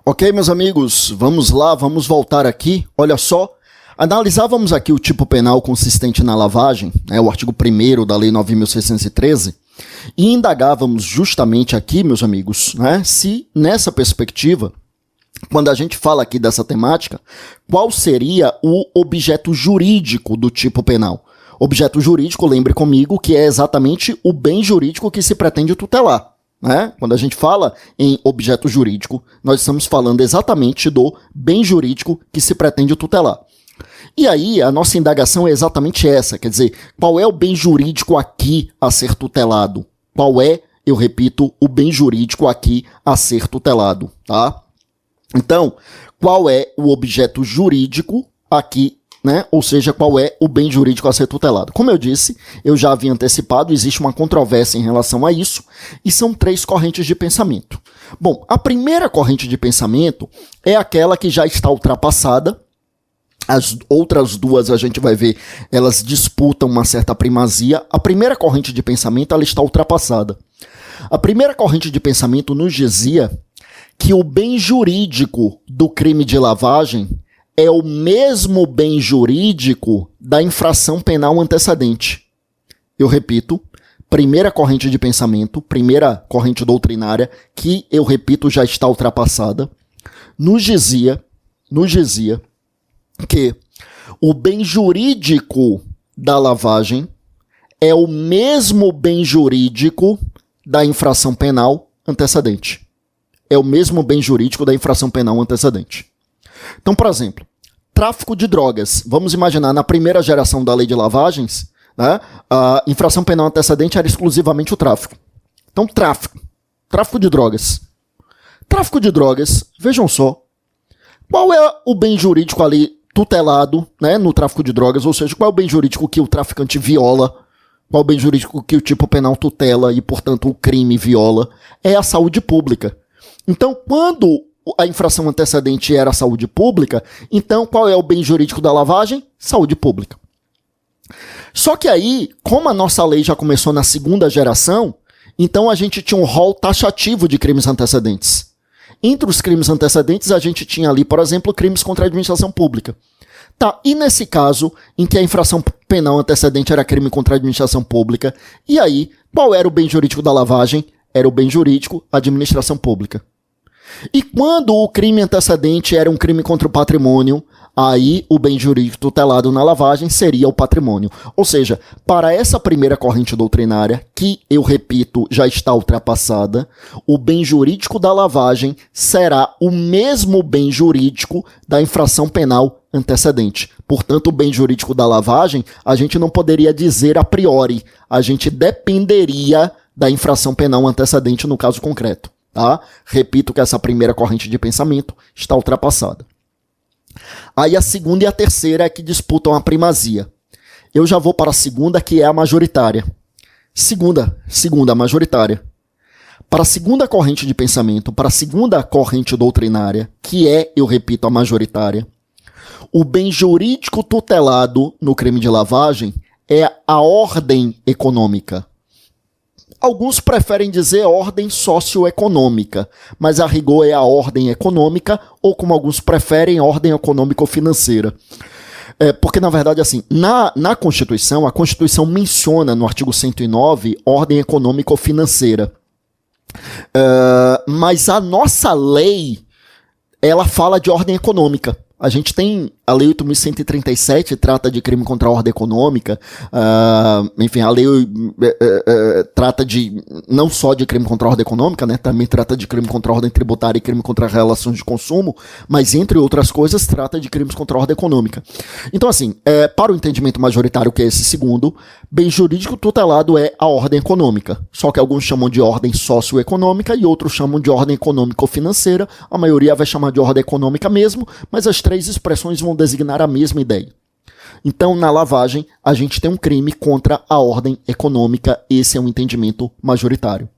Ok, meus amigos, vamos lá, vamos voltar aqui. Olha só, analisávamos aqui o tipo penal consistente na lavagem, o artigo 1º da Lei 9.613, e indagávamos justamente aqui, meus amigos, se nessa perspectiva, quando a gente fala aqui dessa temática, qual seria o objeto jurídico do tipo penal? Objeto jurídico, lembre comigo, que é exatamente o bem jurídico que se pretende tutelar. Quando a gente fala em objeto jurídico, nós estamos falando exatamente do bem jurídico que se pretende tutelar. E aí, a nossa indagação é exatamente essa, quer dizer, qual é o bem jurídico aqui a ser tutelado? Qual é, eu repito, o bem jurídico aqui a ser tutelado, tá? Então, qual é o objeto jurídico aqui, ou seja, qual é o bem jurídico a ser tutelado? Como eu disse, eu já havia antecipado, existe uma controvérsia em relação a isso, e são 3 correntes de pensamento. Bom, a primeira corrente de pensamento é aquela que já está ultrapassada. As outras 2 a gente vai ver, elas disputam uma certa primazia. A primeira corrente de pensamento, ela está ultrapassada. A primeira corrente de pensamento nos dizia que o bem jurídico do crime de lavagem é o mesmo bem jurídico da infração penal antecedente. Eu repito, primeira corrente de pensamento, primeira corrente doutrinária, que, eu repito, já está ultrapassada, nos dizia que o bem jurídico da lavagem é o mesmo bem jurídico da infração penal antecedente. É o mesmo bem jurídico da infração penal antecedente. Então, por exemplo, tráfico de drogas. Vamos imaginar, na primeira geração da lei de lavagens, a infração penal antecedente era exclusivamente o tráfico. Então, tráfico de drogas. Tráfico de drogas, vejam só, qual é o bem jurídico ali tutelado, no tráfico de drogas, ou seja, qual é o bem jurídico que o traficante viola, qual é o bem jurídico que o tipo penal tutela e, portanto, o crime viola? É a saúde pública. Então, quando a infração antecedente era a saúde pública, então qual é o bem jurídico da lavagem? Saúde pública. Só que aí, como a nossa lei já começou na segunda geração, então a gente tinha um rol taxativo de crimes antecedentes. Entre os crimes antecedentes, a gente tinha ali, por exemplo, crimes contra a administração pública. Tá, e nesse caso, em que a infração penal antecedente era crime contra a administração pública, e aí, qual era o bem jurídico da lavagem? Era o bem jurídico, administração pública. E quando o crime antecedente era um crime contra o patrimônio, aí o bem jurídico tutelado na lavagem seria o patrimônio. Ou seja, para essa primeira corrente doutrinária, que, eu repito, já está ultrapassada, o bem jurídico da lavagem será o mesmo bem jurídico da infração penal antecedente. Portanto, o bem jurídico da lavagem, a gente não poderia dizer a priori, a gente dependeria da infração penal antecedente no caso concreto. Tá? Repito que essa primeira corrente de pensamento está ultrapassada. Aí a segunda e a terceira é que disputam a primazia. Eu já vou para a segunda, que é a majoritária. Segunda, a majoritária. Para a segunda corrente de pensamento, para a segunda corrente doutrinária, que é, eu repito, a majoritária, o bem jurídico tutelado no crime de lavagem é a ordem econômica. Alguns preferem dizer ordem socioeconômica, mas a rigor é a ordem econômica, ou como alguns preferem, ordem econômico-financeira. Porque, na verdade, assim, na Constituição, a Constituição menciona no artigo 109 ordem econômico-financeira. Mas a nossa lei, ela fala de ordem econômica. A gente tem a Lei 8.137, trata de crime contra a ordem econômica, enfim, a lei trata não só de crime contra a ordem econômica, também trata de crime contra a ordem tributária e crime contra relações de consumo, mas, entre outras coisas, trata de crimes contra a ordem econômica. Então, assim, para o entendimento majoritário, que é esse segundo, bem jurídico tutelado é a ordem econômica, só que alguns chamam de ordem socioeconômica e outros chamam de ordem econômico-financeira, a maioria vai chamar de ordem econômica mesmo, mas as 3 expressões vão designar a mesma ideia. Então, na lavagem, a gente tem um crime contra a ordem econômica, esse é um entendimento majoritário.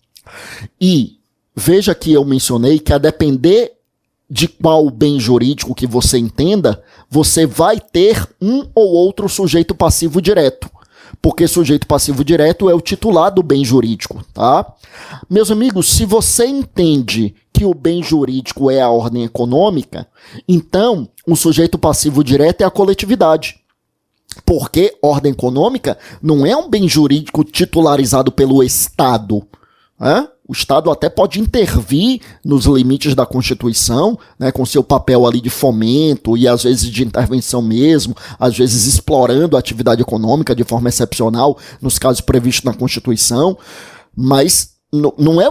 E veja que eu mencionei que, a depender de qual bem jurídico que você entenda, você vai ter um ou outro sujeito passivo direto. porque sujeito passivo direto é o titular do bem jurídico, tá? Meus amigos, se você entende que o bem jurídico é a ordem econômica, então o sujeito passivo direto é a coletividade. Porque ordem econômica não é um bem jurídico titularizado pelo Estado. Né? O Estado até pode intervir nos limites da Constituição, né, com seu papel ali de fomento e às vezes de intervenção mesmo, às vezes explorando a atividade econômica de forma excepcional, nos casos previstos na Constituição, mas não é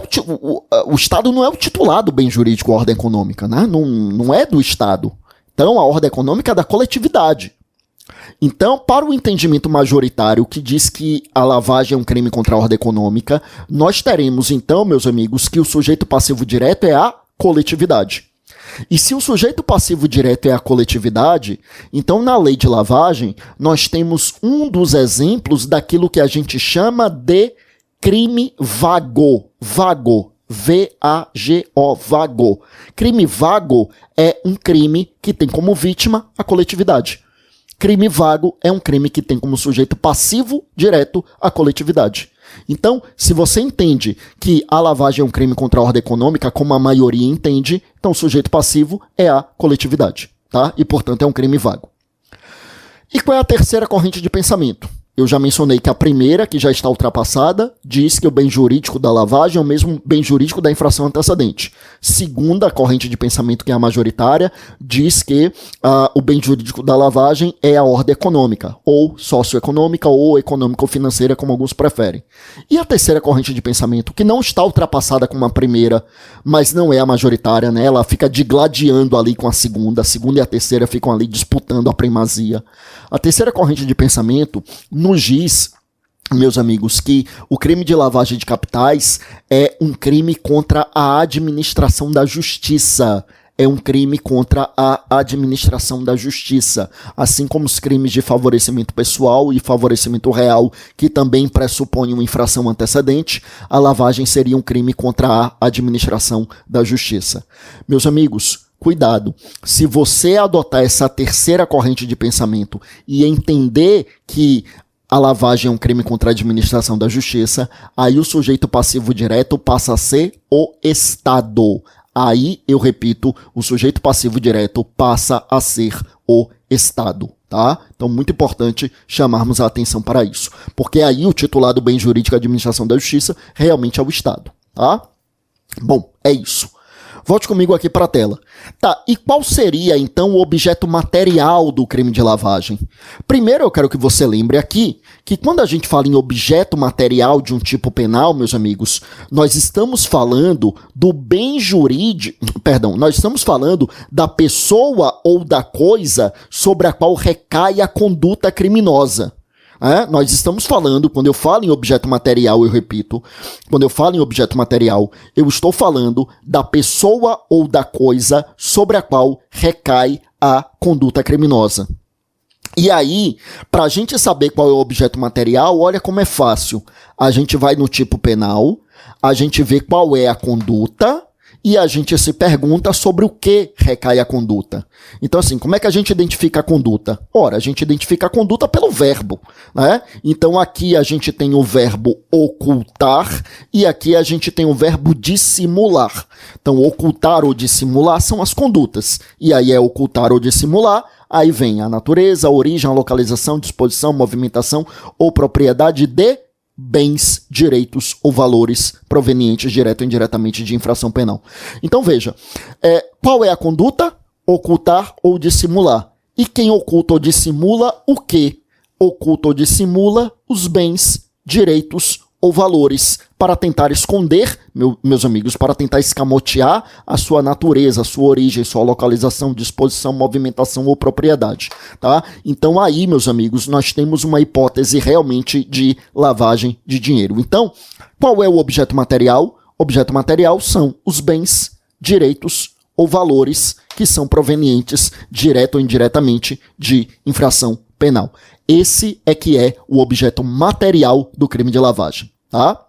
o Estado não é o titular do bem jurídico, a ordem econômica, né? Não é do Estado. Então a ordem econômica é da coletividade. Então, para o entendimento majoritário que diz que a lavagem é um crime contra a ordem econômica, nós teremos então, meus amigos, que o sujeito passivo direto é a coletividade. E se o sujeito passivo direto é a coletividade, então na lei de lavagem nós temos um dos exemplos daquilo que a gente chama de crime vago. Vago. V-A-G-O, vago. Crime vago é um crime que tem como vítima a coletividade. Crime vago é um crime que tem como sujeito passivo direto a coletividade. Então, se você entende que a lavagem é um crime contra a ordem econômica, como a maioria entende, então o sujeito passivo é a coletividade, tá? E, portanto, é um crime vago. E qual é a terceira corrente de pensamento? Eu já mencionei que a primeira, que já está ultrapassada, diz que o bem jurídico da lavagem é o mesmo bem jurídico da infração antecedente. Segunda corrente de pensamento, que é a majoritária, diz que o bem jurídico da lavagem é a ordem econômica, ou socioeconômica, ou econômico-financeira, como alguns preferem. E a terceira corrente de pensamento, que não está ultrapassada como a primeira, mas não é a majoritária, né? Ela fica digladiando ali com a segunda e a terceira ficam ali disputando a primazia. A terceira corrente de pensamento nos diz, meus amigos, que o crime de lavagem de capitais é um crime contra a administração da justiça. É um crime contra a administração da justiça. Assim como os crimes de favorecimento pessoal e favorecimento real, que também pressupõem uma infração antecedente, a lavagem seria um crime contra a administração da justiça. Meus amigos, cuidado, se você adotar essa terceira corrente de pensamento e entender que a lavagem é um crime contra a administração da justiça, aí o sujeito passivo direto passa a ser o Estado. Aí, eu repito, o sujeito passivo direto passa a ser o Estado, tá? Então, muito importante chamarmos a atenção para isso, porque aí o titular do bem jurídico e administração da justiça realmente é o Estado, tá? Bom, é isso. Volte comigo aqui para a tela. Tá, e qual seria, então, o objeto material do crime de lavagem? Primeiro, eu quero que você lembre aqui que quando a gente fala em objeto material de um tipo penal, meus amigos, nós estamos falando do bem jurídico, nós estamos falando da pessoa ou da coisa sobre a qual recai a conduta criminosa. Nós estamos falando, quando eu falo em objeto material, eu repito, quando eu falo em objeto material, eu estou falando da pessoa ou da coisa sobre a qual recai a conduta criminosa. E aí, para a gente saber qual é o objeto material, olha como é fácil. A gente vai no tipo penal, a gente vê qual é a conduta, e a gente se pergunta sobre o que recai a conduta. Então, assim, como é que a gente identifica a conduta? Ora, a gente identifica a conduta pelo verbo, né? Então, aqui a gente tem o verbo ocultar e aqui a gente tem o verbo dissimular. Então, ocultar ou dissimular são as condutas. E aí é ocultar ou dissimular, aí vem a natureza, a origem, a localização, disposição, movimentação ou propriedade de bens, direitos ou valores provenientes direto ou indiretamente de infração penal. Então veja, qual é a conduta? Ocultar ou dissimular. E quem oculta ou dissimula o quê? Oculta ou dissimula os bens, direitos ou valores para tentar esconder, meus amigos, para tentar escamotear a sua natureza, a sua origem, sua localização, disposição, movimentação ou propriedade, tá? Então aí, meus amigos, nós temos uma hipótese realmente de lavagem de dinheiro. Então, qual é o objeto material? Objeto material são os bens, direitos ou valores que são provenientes, direto ou indiretamente, de infração penal. Esse é que é o objeto material do crime de lavagem, tá?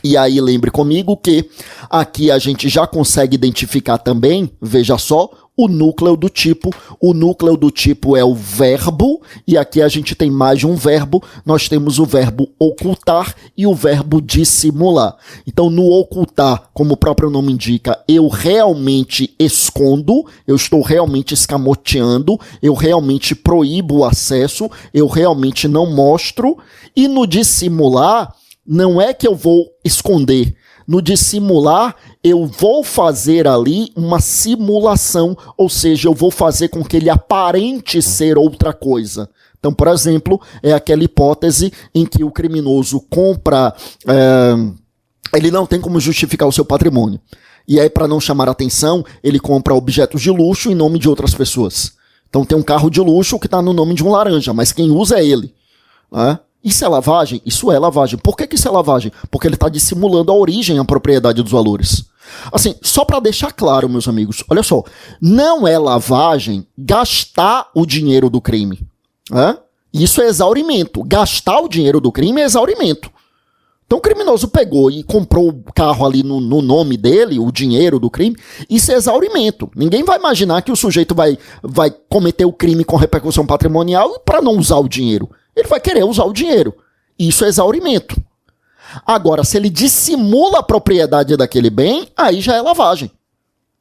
E aí lembre comigo que aqui a gente já consegue identificar também, veja só, o núcleo do tipo. O núcleo do tipo é o verbo, e aqui a gente tem mais de um verbo. Nós temos o verbo ocultar e o verbo dissimular. Então, no ocultar, como o próprio nome indica, eu realmente escondo, eu estou realmente escamoteando, eu realmente proíbo o acesso, eu realmente não mostro. E no dissimular, não é que eu vou esconder. No dissimular, eu vou fazer ali uma simulação, ou seja, eu vou fazer com que ele aparente ser outra coisa. Então, por exemplo, é aquela hipótese em que o criminoso compra... ele não tem como justificar o seu patrimônio. E aí, para não chamar atenção, ele compra objetos de luxo em nome de outras pessoas. Então, tem um carro de luxo que está no nome de um laranja, mas quem usa é ele. Né? Isso é lavagem? Isso é lavagem. Por que isso é lavagem? Porque ele está dissimulando a origem e a propriedade dos valores. Assim, só para deixar claro, meus amigos, olha só, não é lavagem gastar o dinheiro do crime. Né? Isso é exaurimento. Gastar o dinheiro do crime é exaurimento. Então o criminoso pegou e comprou o carro ali no nome dele, o dinheiro do crime, isso é exaurimento. Ninguém vai imaginar que o sujeito vai cometer o crime com repercussão patrimonial para não usar o dinheiro. Ele vai querer usar o dinheiro. Isso é exaurimento. Agora, se ele dissimula a propriedade daquele bem, aí já é lavagem.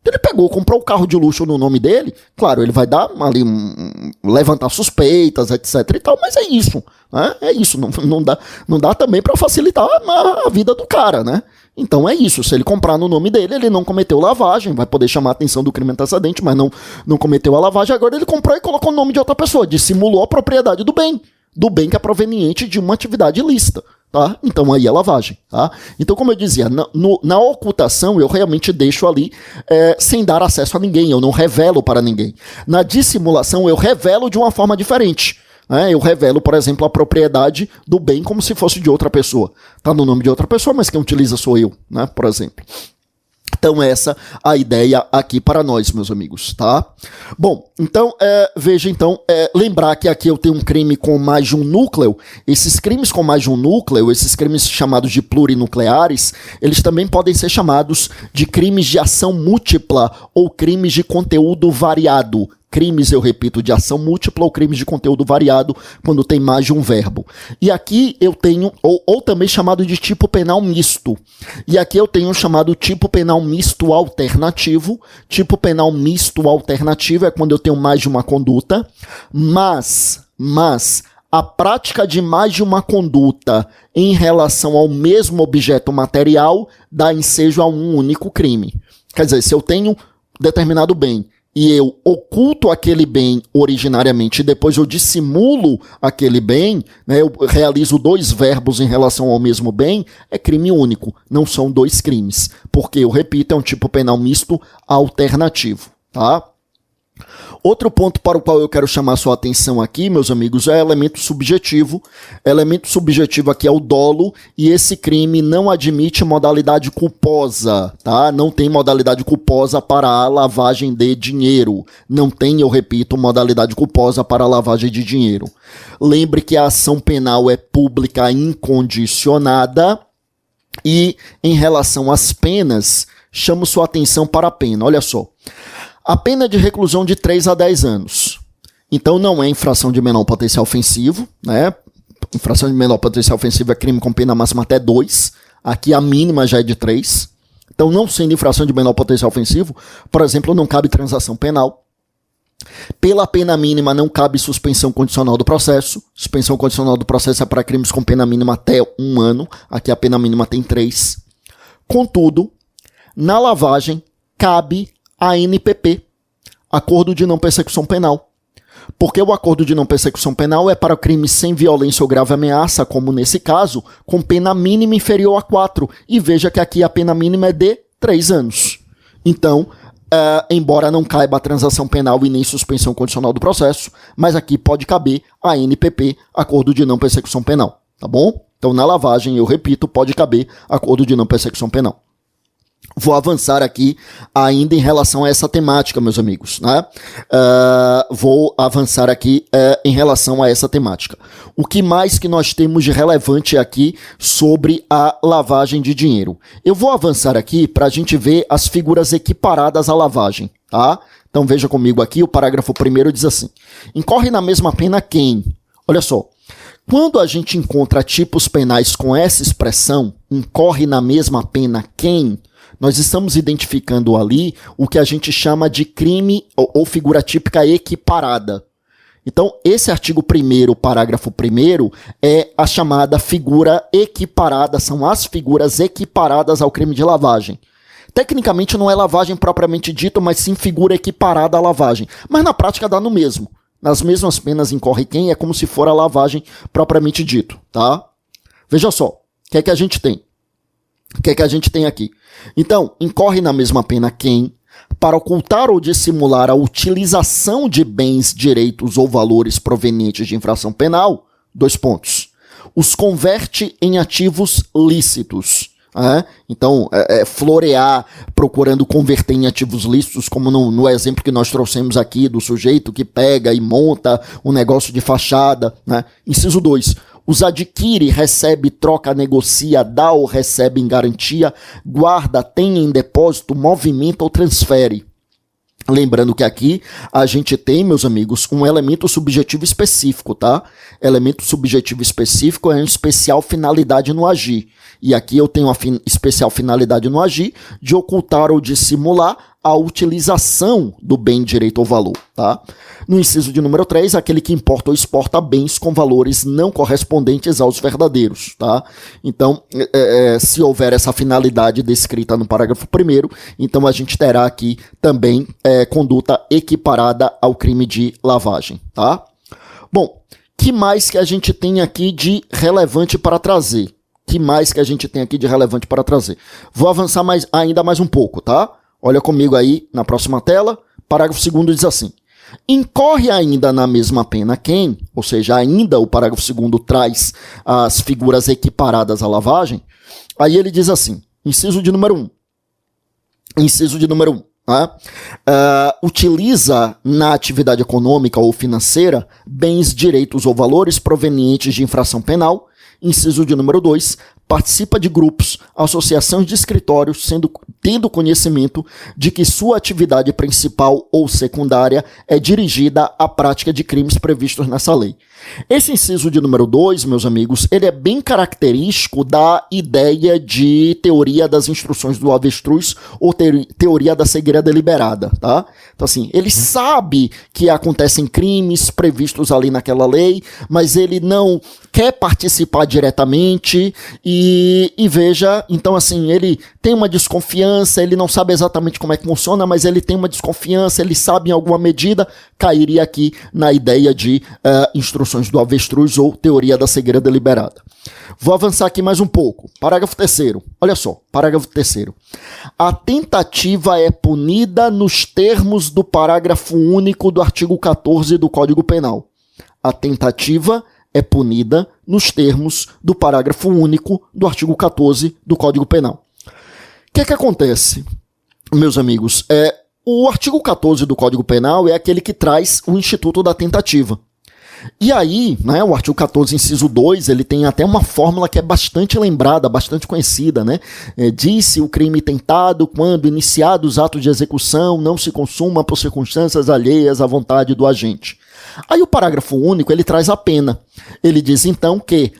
Ele pegou, comprou o carro de luxo no nome dele, claro, ele vai dar ali, levantar suspeitas, etc e tal, mas é isso, né? É isso, não dá também para facilitar a vida do cara, né? Então é isso, se ele comprar no nome dele, ele não cometeu lavagem, vai poder chamar a atenção do crime antecedente, mas não cometeu a lavagem, agora ele comprou e colocou o nome de outra pessoa, dissimulou a propriedade do bem que é proveniente de uma atividade ilícita. Tá? Então aí é lavagem. Tá? Então, como eu dizia, na ocultação eu realmente deixo ali sem dar acesso a ninguém, eu não revelo para ninguém. Na dissimulação eu revelo de uma forma diferente. Né? Eu revelo, por exemplo, a propriedade do bem como se fosse de outra pessoa. Tá no nome de outra pessoa, mas quem utiliza sou eu, né? Por exemplo. Então essa a ideia aqui para nós, meus amigos, tá? Bom, então, veja, então, lembrar que aqui eu tenho um crime com mais de um núcleo. Esses crimes com mais de um núcleo, esses crimes chamados de plurinucleares, eles também podem ser chamados de crimes de ação múltipla ou crimes de conteúdo variado. Crimes, eu repito, de ação múltipla ou crimes de conteúdo variado, quando tem mais de um verbo. E aqui eu tenho, ou também chamado de tipo penal misto. E aqui eu tenho chamado tipo penal misto alternativo. Tipo penal misto alternativo é quando eu tenho mais de uma conduta, mas a prática de mais de uma conduta em relação ao mesmo objeto material dá ensejo a um único crime. Quer dizer, se eu tenho determinado bem e eu oculto aquele bem originariamente e depois eu dissimulo aquele bem, né, eu realizo dois verbos em relação ao mesmo bem, é crime único, não são dois crimes. Porque, eu repito, é um tipo penal misto alternativo, tá? Outro ponto para o qual eu quero chamar sua atenção aqui, meus amigos, é elemento subjetivo. Elemento subjetivo aqui é o dolo, e esse crime não admite modalidade culposa, tá? Não tem modalidade culposa para a lavagem de dinheiro. Não tem, eu repito, modalidade culposa para a lavagem de dinheiro. Lembre que a ação penal é pública incondicionada, e em relação às penas, chamo sua atenção para a pena. Olha só. A pena é de reclusão de 3 a 10 anos. Então não é infração de menor potencial ofensivo, né? Infração de menor potencial ofensivo é crime com pena máxima até 2. Aqui a mínima já é de 3. Então, não sendo infração de menor potencial ofensivo, por exemplo, não cabe transação penal. Pela pena mínima não cabe suspensão condicional do processo. Suspensão condicional do processo é para crimes com pena mínima até 1 ano. Aqui a pena mínima tem 3. Contudo, na lavagem cabe a ANPP, Acordo de Não Persecução Penal. Porque o acordo de não persecução penal é para crimes sem violência ou grave ameaça, como nesse caso, com pena mínima inferior a 4. E veja que aqui a pena mínima é de 3 anos. Então, embora não caiba a transação penal e nem suspensão condicional do processo, mas aqui pode caber a ANPP, Acordo de Não Persecução Penal. Tá bom? Então, na lavagem, eu repito, pode caber acordo de não persecução penal. Vou avançar aqui ainda em relação a essa temática, meus amigos, né? Vou avançar aqui em relação a essa temática. O que mais que nós temos de relevante aqui sobre a lavagem de dinheiro? Eu vou avançar aqui para a gente ver as figuras equiparadas à lavagem, tá? Então veja comigo aqui, o parágrafo 1º diz assim: incorre na mesma pena quem? Olha só, quando a gente encontra tipos penais com essa expressão, incorre na mesma pena quem, nós estamos identificando ali o que a gente chama de crime ou figura típica equiparada. Então, esse artigo 1º, parágrafo 1º, é a chamada figura equiparada, são as figuras equiparadas ao crime de lavagem. Tecnicamente não é lavagem propriamente dito, mas sim figura equiparada à lavagem. Mas na prática dá no mesmo. Nas mesmas penas incorre quem, é como se for a lavagem propriamente dito, tá? Veja só, o que é que a gente tem? O que é que a gente tem aqui? Então, incorre na mesma pena quem, para ocultar ou dissimular a utilização de bens, direitos ou valores provenientes de infração penal, 2 pontos. Os converte em ativos lícitos. Então, florear, procurando converter em ativos lícitos, como no exemplo que nós trouxemos aqui, do sujeito que pega e monta um negócio de fachada. Né? Inciso 2. Os adquire, recebe, troca, negocia, dá ou recebe em garantia, guarda, tem em depósito, movimenta ou transfere. Lembrando que aqui a gente tem, meus amigos, um elemento subjetivo específico, tá? Elemento subjetivo específico é uma especial finalidade no agir. E aqui eu tenho uma especial finalidade no agir de ocultar ou dissimular a utilização do bem, direito ou valor, tá? No inciso de número 3, aquele que importa ou exporta bens com valores não correspondentes aos verdadeiros, tá? Então, se houver essa finalidade descrita no parágrafo 1º, então a gente terá aqui também conduta equiparada ao crime de lavagem, tá? Bom, que mais que a gente tem aqui de relevante para trazer? Vou avançar ainda mais um pouco, tá? Olha comigo aí na próxima tela. Parágrafo 2º diz assim: incorre ainda na mesma pena quem, ou seja, ainda o parágrafo 2º traz as figuras equiparadas à lavagem. Aí ele diz assim, inciso de número 1. Utiliza na atividade econômica ou financeira bens, direitos ou valores provenientes de infração penal. Inciso de número 2, participa de grupos, associações de escritórios, tendo conhecimento de que sua atividade principal ou secundária é dirigida à prática de crimes previstos nessa lei. Esse inciso de número 2, meus amigos, ele é bem característico da ideia de teoria das instruções do avestruz ou teoria da cegueira deliberada, tá? Então, assim, ele sabe que acontecem crimes previstos ali naquela lei, mas ele não quer participar diretamente e veja, então, assim, ele tem uma desconfiança, ele não sabe exatamente como é que funciona, mas ele tem uma desconfiança, ele sabe em alguma medida, cairia aqui na ideia de instruções do avestruz ou teoria da cegueira deliberada. Vou avançar aqui mais um pouco. Parágrafo 3º. Olha só, parágrafo 3º. A tentativa é punida nos termos do parágrafo único do artigo 14 do Código Penal. A tentativa é punida nos termos do parágrafo único do artigo 14 do Código Penal. O que é que acontece, meus amigos? O artigo 14 do Código Penal é aquele que traz o instituto da tentativa. E aí, né, o artigo 14, inciso 2, ele tem até uma fórmula que é bastante lembrada, bastante conhecida, né? Diz-se o crime tentado quando iniciados os atos de execução não se consuma por circunstâncias alheias à vontade do agente. Aí o parágrafo único, ele traz a pena. Ele diz então que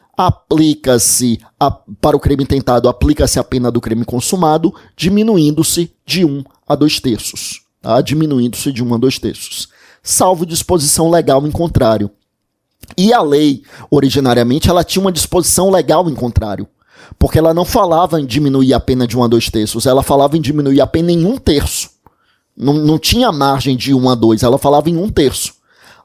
para o crime tentado, aplica-se a pena do crime consumado, diminuindo-se de 1 a 2 terços. Tá? Diminuindo-se de 1 a 2 terços. Salvo disposição legal em contrário. E a lei, originariamente, ela tinha uma disposição legal em contrário. Porque ela não falava em diminuir a pena de 1 a 2 terços, ela falava em diminuir a pena em 1 terço. Não tinha margem de 1 a 2, ela falava em 1 terço.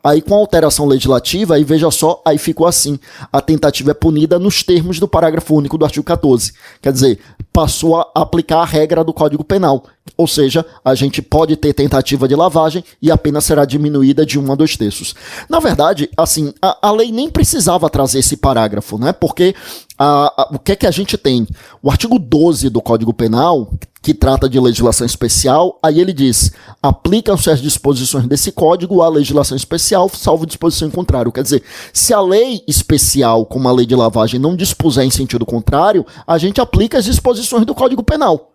Aí com a alteração legislativa, aí veja só, aí ficou assim. A tentativa é punida nos termos do parágrafo único do artigo 14. Quer dizer, passou a aplicar a regra do Código Penal. Ou seja, a gente pode ter tentativa de lavagem e a pena será diminuída de 1 a 2 terços. Na verdade, assim, a lei nem precisava trazer esse parágrafo, né? Porque o que é que a gente tem? O artigo 12 do Código Penal, que trata de legislação especial, aí ele diz, aplicam-se as disposições desse código à legislação especial, salvo disposição em contrário. Quer dizer, se a lei especial, como a lei de lavagem, não dispuser em sentido contrário, a gente aplica as disposições do Código Penal.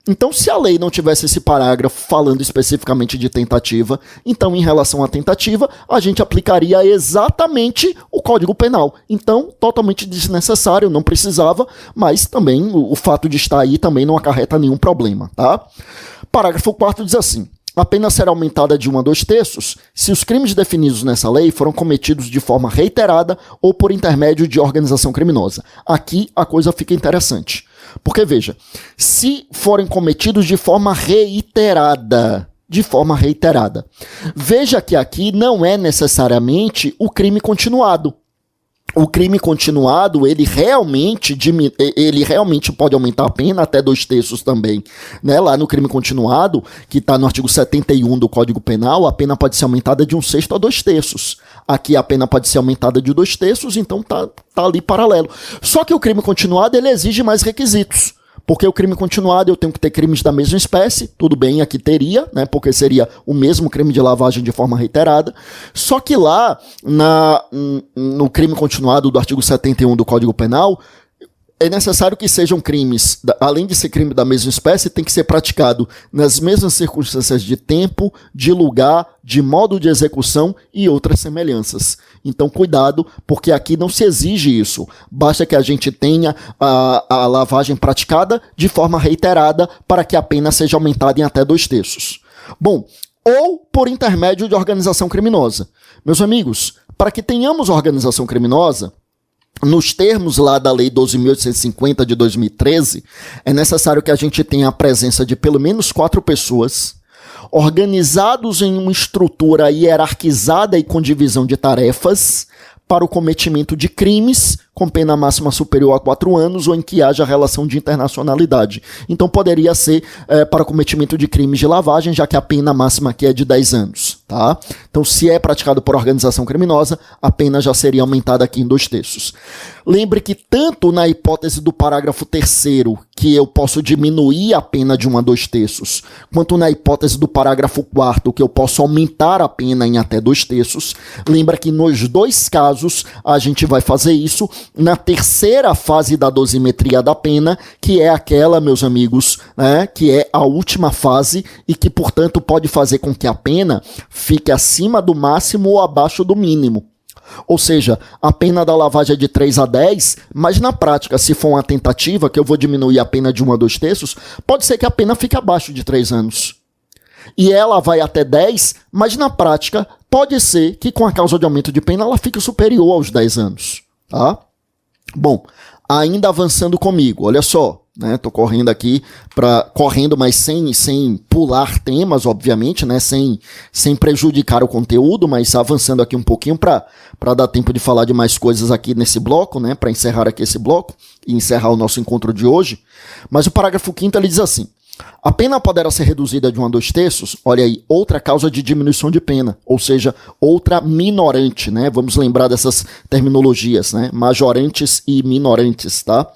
Então, se a lei não tivesse esse parágrafo falando especificamente de tentativa, então, em relação à tentativa, a gente aplicaria exatamente o Código Penal. Então, totalmente desnecessário, não precisava, mas também o fato de estar aí também não acarreta nenhum problema, tá? Parágrafo 4º diz assim: a pena será aumentada de 1 a 2 terços se os crimes definidos nessa lei foram cometidos de forma reiterada ou por intermédio de organização criminosa. Aqui a coisa fica interessante. Porque, veja, se forem cometidos de forma reiterada, veja que aqui não é necessariamente o crime continuado. O crime continuado, ele realmente pode aumentar a pena até 2 terços também. Né? Lá no crime continuado, que está no artigo 71 do Código Penal, a pena pode ser aumentada de 1/6 a 2 terços. Aqui a pena pode ser aumentada de 2 terços, então tá ali paralelo. Só que o crime continuado, ele exige mais requisitos. Porque o crime continuado eu tenho que ter crimes da mesma espécie, tudo bem, aqui teria, né, porque seria o mesmo crime de lavagem de forma reiterada, só que lá no crime continuado do artigo 71 do Código Penal, é necessário que sejam crimes, além de ser crime da mesma espécie, tem que ser praticado nas mesmas circunstâncias de tempo, de lugar, de modo de execução e outras semelhanças. Então, cuidado, porque aqui não se exige isso. Basta que a gente tenha a lavagem praticada de forma reiterada para que a pena seja aumentada em até 2 terços. Bom, ou por intermédio de organização criminosa. Meus amigos, para que tenhamos organização criminosa, nos termos lá da Lei 12.850 de 2013, é necessário que a gente tenha a presença de pelo menos 4 pessoas, organizados em uma estrutura hierarquizada e com divisão de tarefas, para o cometimento de crimes com pena máxima superior a 4 anos ou em que haja relação de internacionalidade. Então poderia ser para o cometimento de crimes de lavagem, já que a pena máxima aqui é de 10 anos. Tá? Então, se é praticado por organização criminosa, a pena já seria aumentada aqui em 2 terços. Lembre que tanto na hipótese do parágrafo 3º, que eu posso diminuir a pena de 1 a 2 terços, quanto na hipótese do parágrafo 4º, que eu posso aumentar a pena em até 2 terços, lembra que nos 2 casos a gente vai fazer isso na terceira fase da dosimetria da pena, que é aquela, meus amigos, né, que é a última fase e que, portanto, pode fazer com que a pena fique acima do máximo ou abaixo do mínimo. Ou seja, a pena da lavagem é de 3 a 10, mas na prática, se for uma tentativa, que eu vou diminuir a pena de 1 a 2 terços, pode ser que a pena fique abaixo de 3 anos. E ela vai até 10, mas na prática, pode ser que com a causa de aumento de pena ela fique superior aos 10 anos. Tá? Bom, ainda avançando comigo, olha só. Né, tô correndo aqui, mas sem pular temas, obviamente, né, sem prejudicar o conteúdo, mas avançando aqui um pouquinho para dar tempo de falar de mais coisas aqui nesse bloco, né, para encerrar aqui esse bloco e encerrar o nosso encontro de hoje. Mas o parágrafo 5º ele diz assim: a pena poderá ser reduzida de 1 a 2 terços, olha aí, outra causa de diminuição de pena, ou seja, outra minorante, né? Vamos lembrar dessas terminologias, né? Majorantes e minorantes, tá?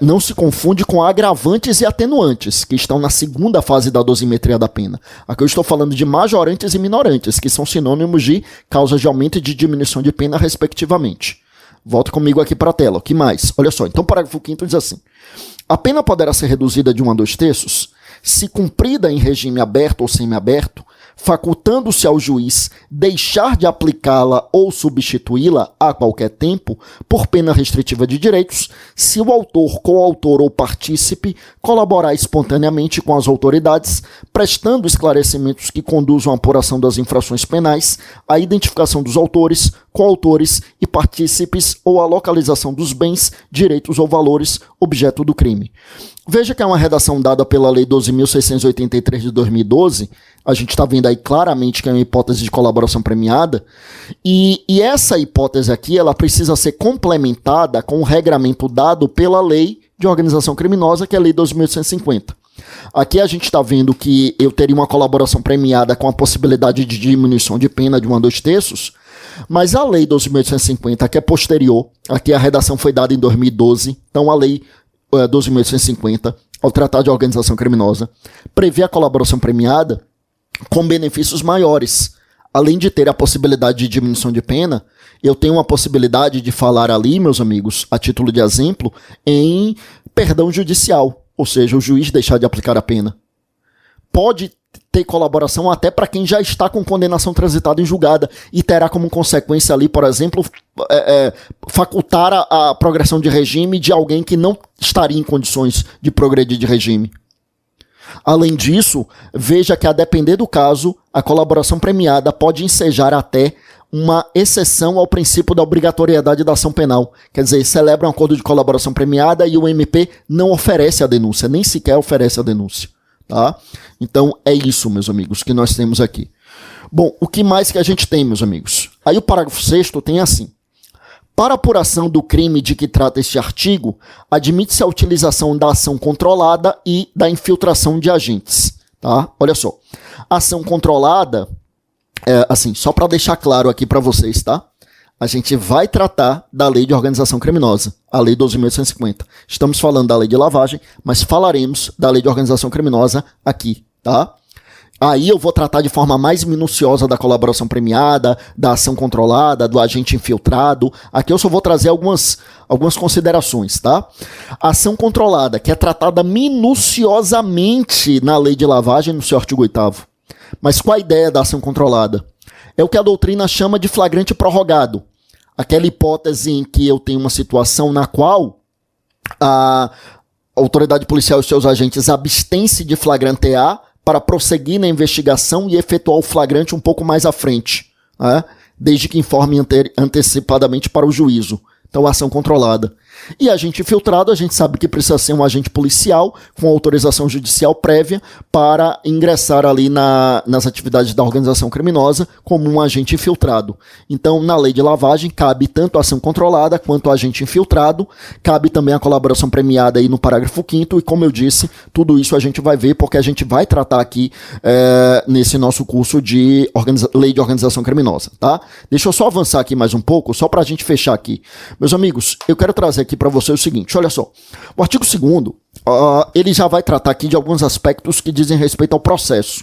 Não se confunde com agravantes e atenuantes, que estão na segunda fase da dosimetria da pena. Aqui eu estou falando de majorantes e minorantes, que são sinônimos de causas de aumento e de diminuição de pena, respectivamente. Volta comigo aqui para a tela. O que mais? Olha só, então o parágrafo 5º diz assim: a pena poderá ser reduzida de 1 a 2 terços se cumprida em regime aberto ou semiaberto, facultando-se ao juiz deixar de aplicá-la ou substituí-la a qualquer tempo por pena restritiva de direitos, se o autor, coautor ou partícipe colaborar espontaneamente com as autoridades, prestando esclarecimentos que conduzam à apuração das infrações penais, à identificação dos autores, coautores e partícipes ou à localização dos bens, direitos ou valores objeto do crime. Veja que é uma redação dada pela Lei 12.683 de 2012, a gente está vendo aí claramente que é uma hipótese de colaboração premiada, e essa hipótese aqui ela precisa ser complementada com o regramento dado pela Lei de Organização Criminosa, que é a Lei 12.850. Aqui a gente está vendo que eu teria uma colaboração premiada com a possibilidade de diminuição de pena de 1 a 2 terços, mas a Lei 12.850, que é posterior, aqui a redação foi dada em 2012, então a Lei 12.850, ao Tratado de Organização Criminosa, prevê a colaboração premiada com benefícios maiores. Além de ter a possibilidade de diminuição de pena, eu tenho uma possibilidade de falar ali, meus amigos, a título de exemplo, em perdão judicial. ou seja, o juiz deixar de aplicar a pena. Pode ter colaboração até para quem já está com condenação transitada em julgada e terá como consequência ali, por exemplo, facultar a progressão de regime de alguém que não estaria em condições de progredir de regime. Além disso, veja que a depender do caso, a colaboração premiada pode ensejar até uma exceção ao princípio da obrigatoriedade da ação penal. Quer dizer, celebra um acordo de colaboração premiada e o MP não oferece a denúncia, nem sequer oferece a denúncia. Tá? Então é isso, meus amigos, que nós temos aqui. Bom, o que mais que a gente tem, meus amigos? Aí o parágrafo 6º tem assim: para apuração do crime de que trata este artigo, admite-se a utilização da ação controlada e da infiltração de agentes. Tá? Olha só, ação controlada, assim, só para deixar claro aqui para vocês, tá? A gente vai tratar da lei de organização criminosa, a lei 12.850. Estamos falando da lei de lavagem, mas falaremos da lei de organização criminosa aqui, tá? Aí eu vou tratar de forma mais minuciosa da colaboração premiada, da ação controlada, do agente infiltrado. Aqui eu só vou trazer algumas considerações, tá? A ação controlada, que é tratada minuciosamente na lei de lavagem, no seu artigo 8º. Mas qual a ideia da ação controlada? É o que a doutrina chama de flagrante prorrogado. Aquela hipótese em que eu tenho uma situação na qual a autoridade policial e os seus agentes abstêm-se de flagrantear para prosseguir na investigação e efetuar o flagrante um pouco mais à frente, né? Desde que informe antecipadamente para o juízo. Então, ação controlada. E agente infiltrado, a gente sabe que precisa ser um agente policial com autorização judicial prévia para ingressar ali nas atividades da organização criminosa como um agente infiltrado. Então, na lei de lavagem, cabe tanto a ação controlada quanto o agente infiltrado, cabe também a colaboração premiada aí no parágrafo 5º, e como eu disse, tudo isso a gente vai ver porque a gente vai tratar aqui nesse nosso curso de lei de organização criminosa, tá? Deixa eu só avançar aqui mais um pouco, só para a gente fechar aqui. Meus amigos, eu quero trazer aqui para você o seguinte, olha só, o artigo 2º, ele já vai tratar aqui de alguns aspectos que dizem respeito ao processo.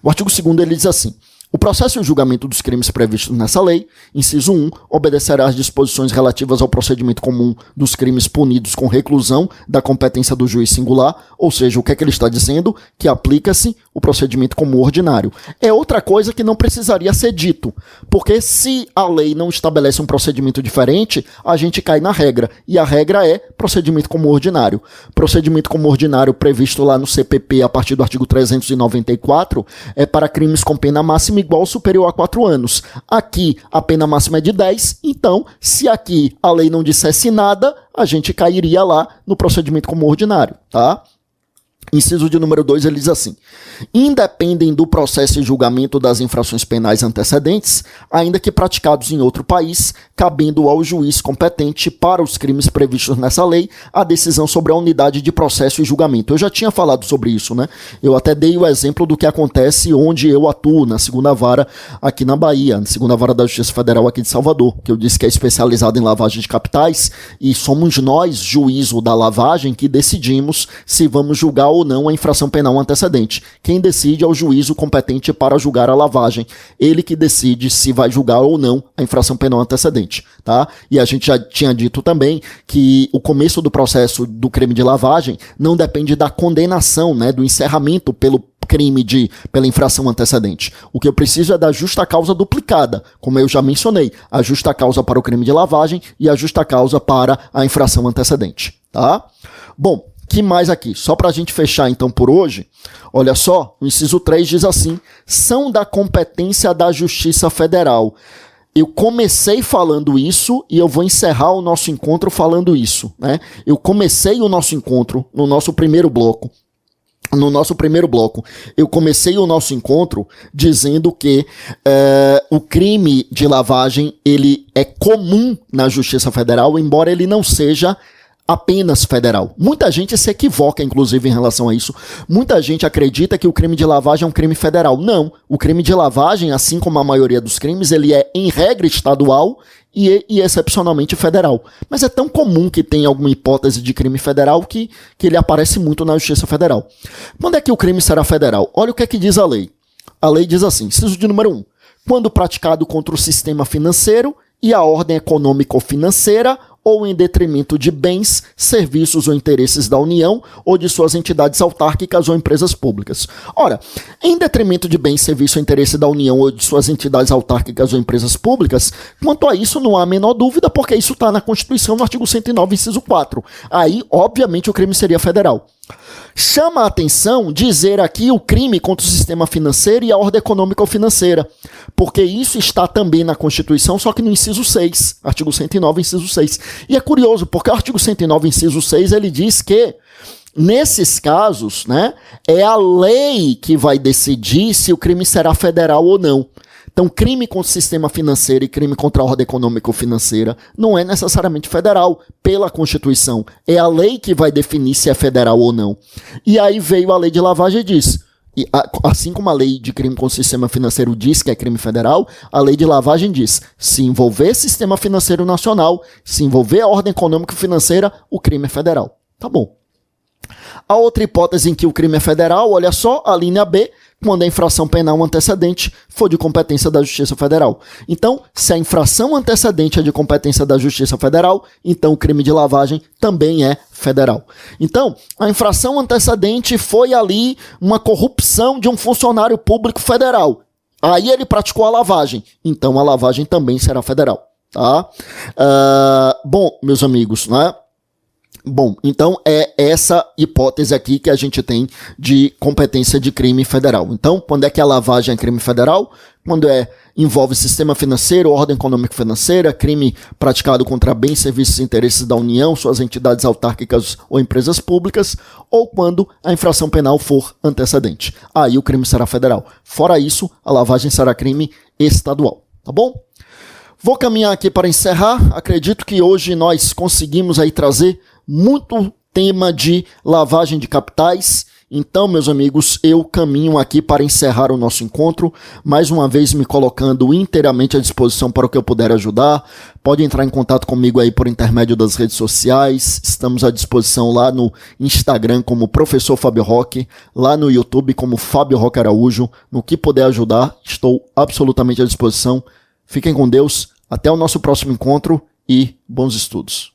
O artigo 2º ele diz assim: o processo e o julgamento dos crimes previstos nessa lei, inciso 1, obedecerá às disposições relativas ao procedimento comum dos crimes punidos com reclusão da competência do juiz singular, ou seja, o que é que ele está dizendo? Que aplica-se o procedimento comum ordinário. É outra coisa que não precisaria ser dito, porque se a lei não estabelece um procedimento diferente, a gente cai na regra, e a regra é procedimento comum ordinário. Procedimento comum ordinário previsto lá no CPP a partir do artigo 394 é para crimes com pena máxima igual ou superior a 4 anos. Aqui a pena máxima é de 10, então se aqui a lei não dissesse nada, a gente cairia lá no procedimento comum ordinário, tá? Inciso de número 2, ele diz assim: independem do processo e julgamento das infrações penais antecedentes, ainda que praticados em outro país, cabendo ao juiz competente para os crimes previstos nessa lei a decisão sobre a unidade de processo e julgamento. Eu já tinha falado sobre isso, né? Eu até dei o exemplo do que acontece onde eu atuo, na segunda vara aqui na Bahia, na segunda vara da Justiça Federal aqui de Salvador, que eu disse que é especializada em lavagem de capitais, e somos nós, juízo da lavagem, que decidimos se vamos julgar ou não a infração penal antecedente. Quem decide é o juízo competente para julgar a lavagem. Ele que decide se vai julgar ou não a infração penal antecedente, tá? E a gente já tinha dito também que o começo do processo do crime de lavagem não depende da condenação, né, do encerramento pelo crime pela infração antecedente. O que eu preciso é da justa causa duplicada, como eu já mencionei, a justa causa para o crime de lavagem e a justa causa para a infração antecedente, tá? Bom, que mais aqui? Só para a gente fechar então por hoje, olha só, o inciso 3 diz assim: são da competência da Justiça Federal. Eu comecei falando isso e eu vou encerrar o nosso encontro falando isso, né? Eu comecei o nosso encontro no nosso primeiro bloco. Eu comecei o nosso encontro dizendo que o crime de lavagem ele é comum na Justiça Federal, embora ele não seja apenas federal. Muita gente se equivoca, inclusive, em relação a isso. Muita gente acredita que o crime de lavagem é um crime federal. Não. O crime de lavagem, assim como a maioria dos crimes, ele é, em regra, estadual e excepcionalmente federal. Mas é tão comum que tenha alguma hipótese de crime federal que ele aparece muito na Justiça Federal. Quando é que o crime será federal? Olha o que é que diz a lei. A lei diz assim, inciso de número 1. Quando praticado contra o sistema financeiro e a ordem econômico-financeira ou em detrimento de bens, serviços ou interesses da União ou de suas entidades autárquicas ou empresas públicas. Ora, em detrimento de bens, serviços ou interesses da União ou de suas entidades autárquicas ou empresas públicas, quanto a isso não há a menor dúvida, porque isso está na Constituição, no artigo 109, inciso 4. Aí, obviamente, o crime seria federal. Chama a atenção dizer aqui o crime contra o sistema financeiro e a ordem econômica ou financeira, porque isso está também na Constituição, só que no inciso 6, artigo 109, inciso 6. E é curioso, porque o artigo 109, inciso 6, ele diz que, nesses casos, né, é a lei que vai decidir se o crime será federal ou não. Então, crime contra o sistema financeiro e crime contra a ordem econômica ou financeira não é necessariamente federal pela Constituição. É a lei que vai definir se é federal ou não. E aí veio a lei de lavagem e diz, assim como a lei de crime contra o sistema financeiro diz que é crime federal, a lei de lavagem diz, se envolver sistema financeiro nacional, se envolver a ordem econômica e financeira, o crime é federal. Tá bom. A outra hipótese em que o crime é federal, olha só, a linha B, quando a infração penal antecedente for de competência da Justiça Federal. Então, se a infração antecedente é de competência da Justiça Federal, então o crime de lavagem também é federal. Então, a infração antecedente foi ali uma corrupção de um funcionário público federal. Aí ele praticou a lavagem, então a lavagem também será federal. Tá? Bom, meus amigos, né? Bom, então é essa hipótese aqui que a gente tem de competência de crime federal. Então, quando é que a lavagem é crime federal? Quando envolve sistema financeiro, ordem econômica financeira, crime praticado contra bens, serviços e interesses da União, suas entidades autárquicas ou empresas públicas, ou quando a infração penal for antecedente. Aí o crime será federal. Fora isso, a lavagem será crime estadual. Tá bom? Vou caminhar aqui para encerrar. Acredito que hoje nós conseguimos aí trazer muito tema de lavagem de capitais. Então, meus amigos, eu caminho aqui para encerrar o nosso encontro, mais uma vez me colocando inteiramente à disposição para o que eu puder ajudar. Pode entrar em contato comigo aí por intermédio das redes sociais. Estamos à disposição lá no Instagram como Professor Fábio Roque, lá no YouTube como Fábio Roque Araújo. No que puder ajudar, estou absolutamente à disposição. Fiquem com Deus, até o nosso próximo encontro e bons estudos.